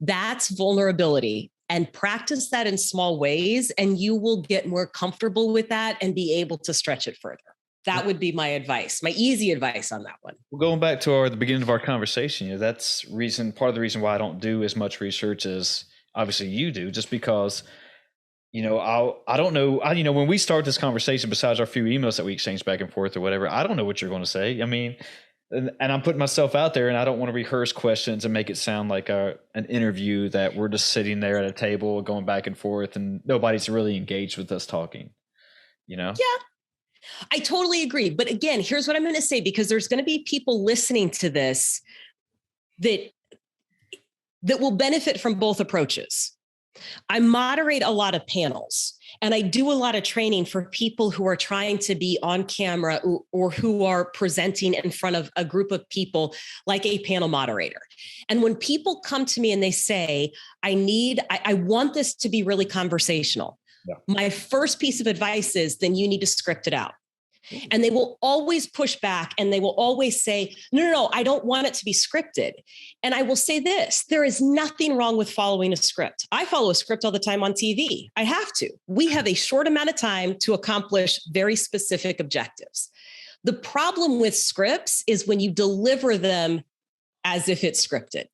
that's vulnerability. And practice that in small ways, and you will get more comfortable with that and be able to stretch it further. That would be my advice, my easy advice on that one. Well, going back to the beginning of our conversation, that's part of the reason why I don't do as much research as obviously you do, just because, I don't know, when we start this conversation, besides our few emails that we exchange back and forth or whatever, I don't know what you're going to say. I mean, and I'm putting myself out there, and I don't want to rehearse questions and make it sound like an interview that we're just sitting there at a table going back and forth and nobody's really engaged with us talking, Yeah, I totally agree. But again, here's what I'm going to say, because there's going to be people listening to this that will benefit from both approaches. I moderate a lot of panels. And I do a lot of training for people who are trying to be on camera or who are presenting in front of a group of people, like a panel moderator. And when people come to me and they say, I want this to be really conversational, my first piece of advice is, then you need to script it out. And they will always push back and they will always say, no, I don't want it to be scripted. And I will say this, there is nothing wrong with following a script. I follow a script all the time on TV. I have to. We have a short amount of time to accomplish very specific objectives. The problem with scripts is when you deliver them as if it's scripted.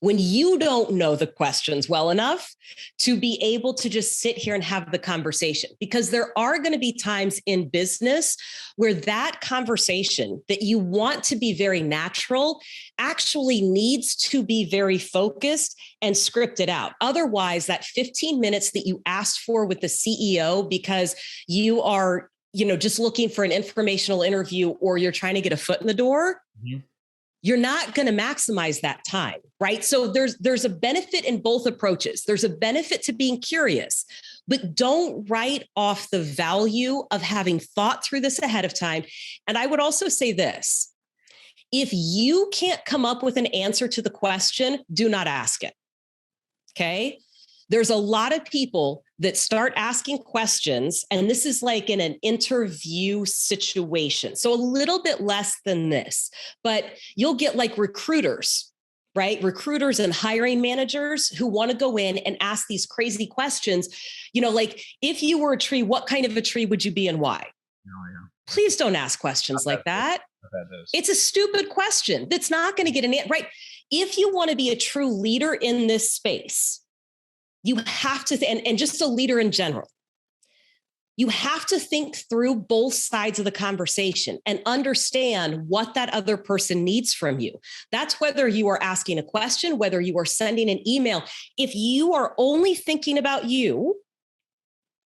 When you don't know the questions well enough to be able to just sit here and have the conversation, because there are going to be times in business where that conversation that you want to be very natural actually needs to be very focused and scripted out. Otherwise, that 15 minutes that you asked for with the CEO because you are, just looking for an informational interview or you're trying to get a foot in the door, you're not going to maximize that time, right? So there's a benefit in both approaches. There's a benefit to being curious, but don't write off the value of having thought through this ahead of time. And I would also say this, if you can't come up with an answer to the question, do not ask it, okay? There's a lot of people that start asking questions, and this is like in an interview situation. So a little bit less than this, but you'll get like recruiters, right? Recruiters and hiring managers who want to go in and ask these crazy questions. Like if you were a tree, what kind of a tree would you be and why? Oh, yeah. Please don't ask questions like that. It's a stupid question that's not going to get an answer, right? If you want to be a true leader in this space, you have to, and just a leader in general, You have to think through both sides of the conversation and understand what that other person needs from you. That's whether you are asking a question, whether you are sending an email. If you are only thinking about you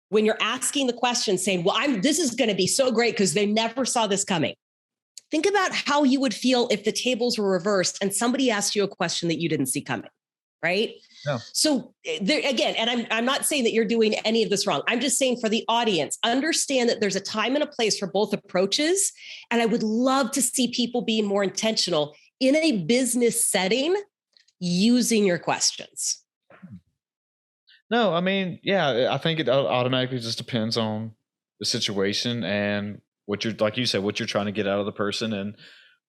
when you're asking the question, saying, well, this is going to be so great because they never saw this coming. Think about how you would feel if the tables were reversed and somebody asked you a question that you didn't see coming, right? No. So there, again, and I'm not saying that you're doing any of this wrong. I'm just saying for the audience, understand that there's a time and a place for both approaches. And I would love to see people being more intentional in a business setting using your questions. No, I mean, yeah, I think it automatically just depends on the situation and what you're, like you said, what you're trying to get out of the person and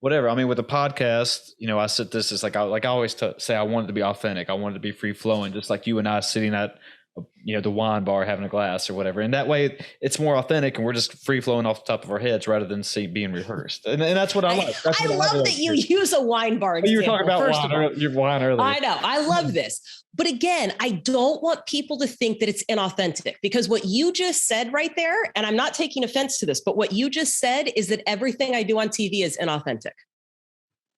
whatever. I mean, with the podcast, I said this is like I always say I want it to be authentic. I want it to be free flowing, just like you and I sitting at the wine bar having a glass or whatever. And that way it's more authentic and we're just free flowing off the top of our heads rather than being rehearsed. And that's what I like. I love that you use a wine bar example. You were talking about your wine earlier. I know. I love this. But again, I don't want people to think that it's inauthentic, because what you just said right there, and I'm not taking offense to this, but what you just said is that everything I do on TV is inauthentic.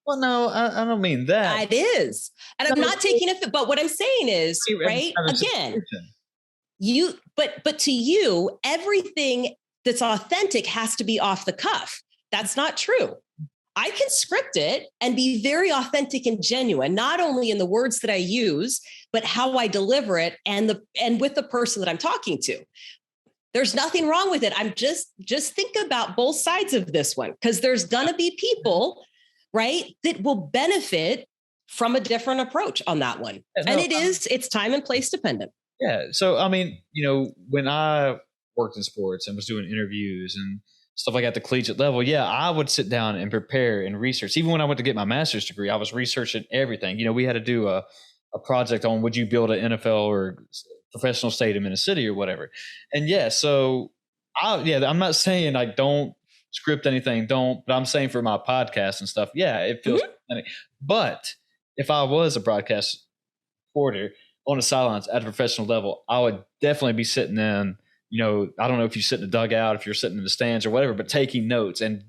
Well, no, I don't mean that. It is. And I'm not taking it, but what I'm saying is, right, again, but to you, everything that's authentic has to be off the cuff. That's not true. I can script it and be very authentic and genuine, not only in the words that I use, but how I deliver it and with the person that I'm talking to. There's nothing wrong with it. I'm just think about both sides of this one, because there's going to be people, right, that will benefit from a different approach on that one. Yeah, no, and it's time and place dependent. Yeah. So, I mean, when I worked in sports and was doing interviews and stuff like at the collegiate level, yeah, I would sit down and prepare and research. Even when I went to get my master's degree, I was researching everything. We had to do a project on would you build an NFL or professional stadium in a city or whatever. And yeah, so I'm not saying I don't script anything, but I'm saying for my podcast and stuff, yeah, it feels funny. But if I was a broadcast reporter on the sidelines at a professional level, I would definitely be sitting in, I don't know if you sit in the dugout, if you're sitting in the stands or whatever, but taking notes and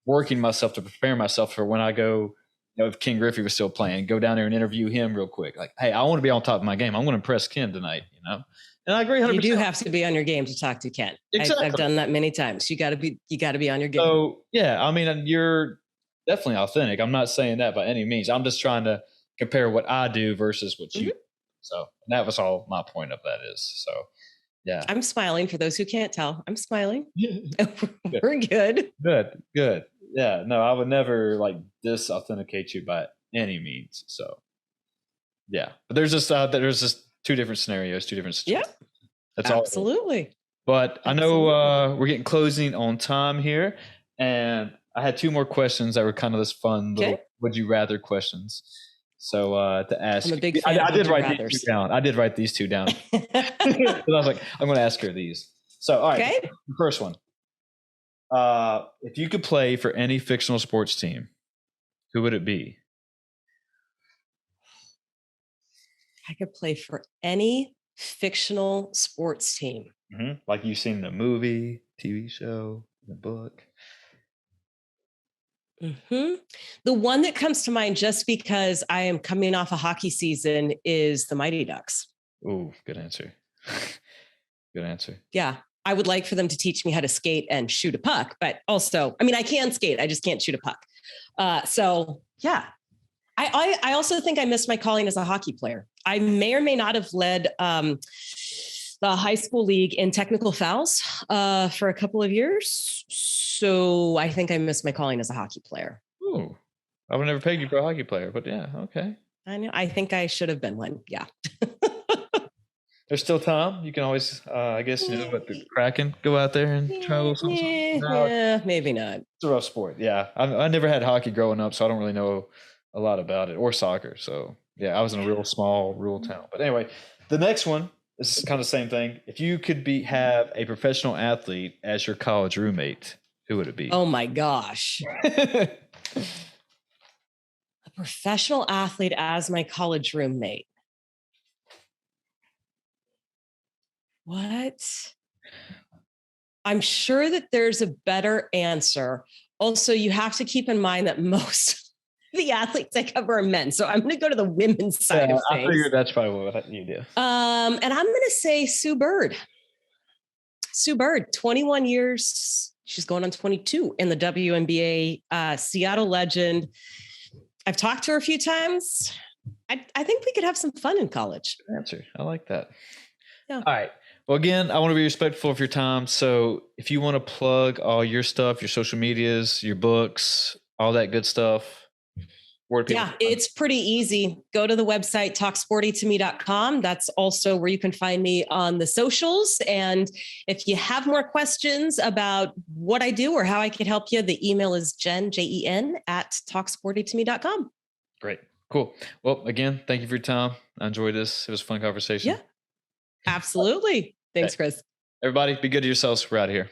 working myself to prepare myself for when I go, if Ken Griffey was still playing, go down there and interview him real quick. Like, hey, I want to be on top of my game. I'm going to impress Ken tonight, And I agree 100%. You do have to be on your game to talk to Ken. Exactly. I've done that many times. You got to be on your game. So, yeah, I mean, you're definitely authentic. I'm not saying that by any means. I'm just trying to compare what I do versus what you do. So that was all my point of that is. So, yeah. I'm smiling for those who can't tell. I'm smiling. We're good. Good. Yeah. No, I would never disauthenticate you by any means. So, yeah. But there's just two different scenarios, two different situations. Yeah. That's absolutely. But I know we're getting closing on time here, and I had two more questions that were kind of this fun little would you rather questions. So to ask, I'm a big fan I did write these two down. I did write these two down. I was like, I'm going to ask her these. So, all right, the first one. If you could play for any fictional sports team, who would it be? I could play for any fictional sports team. Mm-hmm. Like you've seen in a movie, TV show, in a book. Mm-hmm. The one that comes to mind just because I am coming off a hockey season is the Mighty Ducks. Ooh, good answer. Good answer. Yeah. I would like for them to teach me how to skate and shoot a puck, but also, I mean, I can skate. I just can't shoot a puck. So yeah, I also think I missed my calling as a hockey player. I may or may not have led the high school league in technical fouls for a couple of years. So I think I missed my calling as a hockey player. Ooh, I would never pegged you for a hockey player, but yeah, okay. I know. I think I should have been one. Yeah. There's still time. You can always, I guess, but the Kraken, go out there and try a little something. Yeah, maybe not. It's a rough sport. Yeah. I never had hockey growing up, so I don't really know a lot about it, or soccer. So yeah, I was in a real small rural town. But anyway, the next one, this is kind of the same thing. If you could have a professional athlete as your college roommate, who would it be? Oh my gosh. A professional athlete as my college roommate. What? I'm sure that there's a better answer. Also, you have to keep in mind that most of the athletes I cover are men. So I'm going to go to the women's side of things. I figured that's probably what you do. And I'm going to say Sue Bird. Sue Bird, 21 years. She's going on 22 in the WNBA, Seattle legend. I've talked to her a few times. I think we could have some fun in college. Good answer. I like that. Yeah. All right. Well, again, I want to be respectful of your time. So if you want to plug all your stuff, your social medias, your books, all that good stuff, yeah, it's pretty easy. Go to the website, talksportytome.com. That's also where you can find me on the socials. And if you have more questions about what I do or how I can help you, the email is jen, at talksportytome.com. Great. Cool. Well, again, thank you for your time. I enjoyed this. It was a fun conversation. Yeah, absolutely. Thanks, Chris. Everybody, be good to yourselves. We're out of here.